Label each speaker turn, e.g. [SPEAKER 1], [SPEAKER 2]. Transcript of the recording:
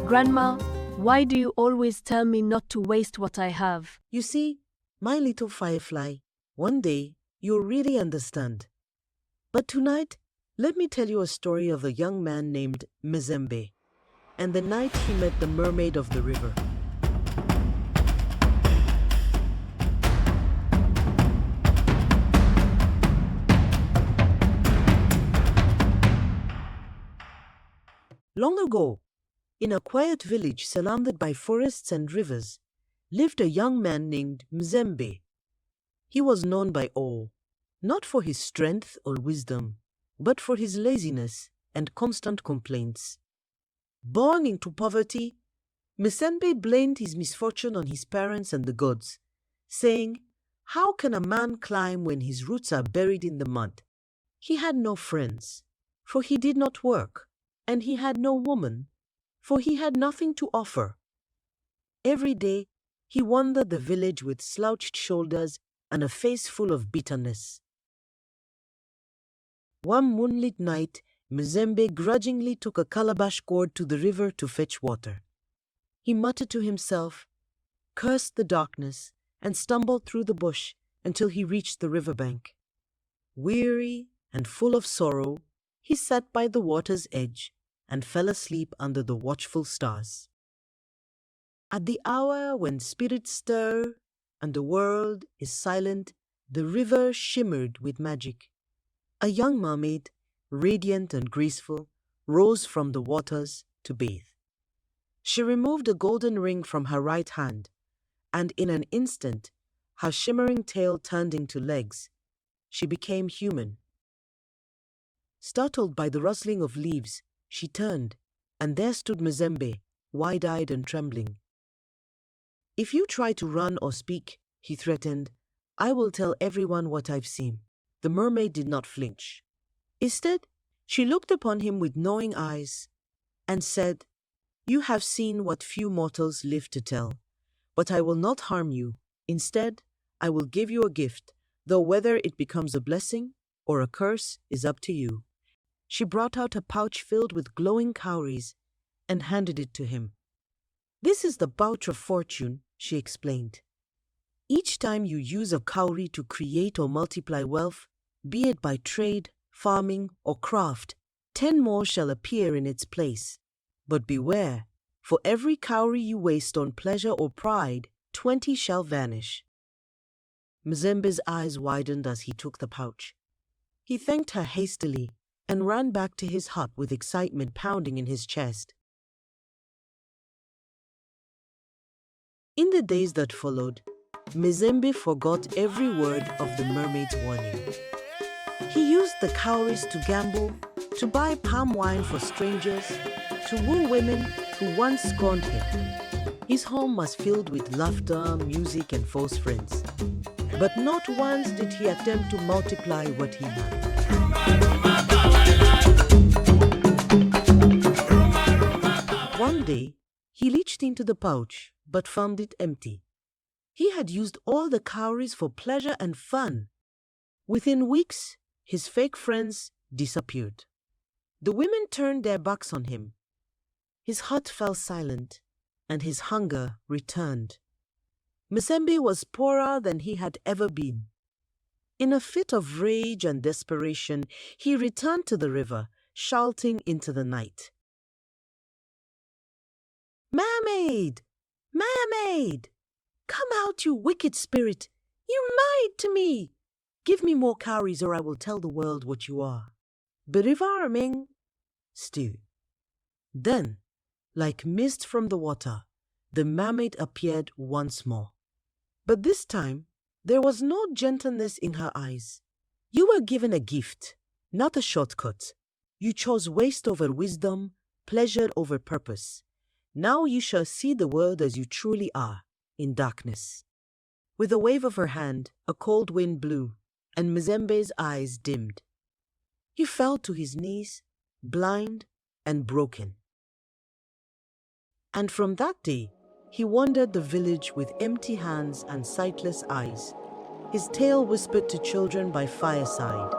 [SPEAKER 1] Grandma, why do you always tell me not to waste what I have?
[SPEAKER 2] You see, my little firefly, one day you'll really understand. But tonight, let me tell you a story of a young man named Mzembe, and the night he met the mermaid of the river. Long ago, in a quiet village surrounded by forests and rivers, lived a young man named Mzembe. He was known by all, not for his strength or wisdom, but for his laziness and constant complaints. Born into poverty, Mzembe blamed his misfortune on his parents and the gods, saying, "How can a man climb when his roots are buried in the mud?" He had no friends, for he did not work, and he had no woman, for he had nothing to offer. Every day, he wandered the village with slouched shoulders and a face full of bitterness. One moonlit night, Mzembe grudgingly took a calabash gourd to the river to fetch water. He muttered to himself, cursed the darkness, and stumbled through the bush until he reached the riverbank. Weary and full of sorrow, he sat by the water's edge and fell asleep under the watchful stars. At the hour when spirits stir and the world is silent, the river shimmered with magic. A young mermaid, radiant and graceful, rose from the waters to bathe. She removed a golden ring from her right hand, and in an instant, her shimmering tail turned into legs. She became human. Startled by the rustling of leaves, she turned, and there stood Mzembe, wide-eyed and trembling. "If you try to run or speak," he threatened, "I will tell everyone what I've seen." The mermaid did not flinch. Instead, she looked upon him with knowing eyes and said, "You have seen what few mortals live to tell, but I will not harm you. Instead, I will give you a gift, though whether it becomes a blessing or a curse is up to you." She brought out a pouch filled with glowing cowries and handed it to him. "This is the pouch of fortune," she explained. "Each time you use a cowrie to create or multiply wealth, be it by trade, farming, or craft, 10 more shall appear in its place. But beware, for every cowrie you waste on pleasure or pride, 20 shall vanish." Mzembe's eyes widened as he took the pouch. He thanked her hastily and ran back to his hut with excitement pounding in his chest. In the days that followed, Mzembe forgot every word of the mermaid's warning. He used the cowries to gamble, to buy palm wine for strangers, to woo women who once scorned him. His home was filled with laughter, music, and false friends. But not once did he attempt to multiply what he had. One day, he reached into the pouch, but found it empty. He had used all the cowries for pleasure and fun. Within weeks, his fake friends disappeared. The women turned their backs on him. His hut fell silent, and his hunger returned. Mzembe was poorer than he had ever been. In a fit of rage and desperation, he returned to the river, shouting into the night, "Mermaid! Mermaid! Come out, you wicked spirit! You lied to me! Give me more cowries or I will tell the world what you are." Berivarming still. Then, like mist from the water, the mermaid appeared once more. But this time, there was no gentleness in her eyes. "You were given a gift, not a shortcut. You chose waste over wisdom, pleasure over purpose. Now you shall see the world as you truly are, in darkness." With a wave of her hand, a cold wind blew, and Mzembe's eyes dimmed. He fell to his knees, blind and broken. And from that day, he wandered the village with empty hands and sightless eyes. His tale whispered to children by fireside,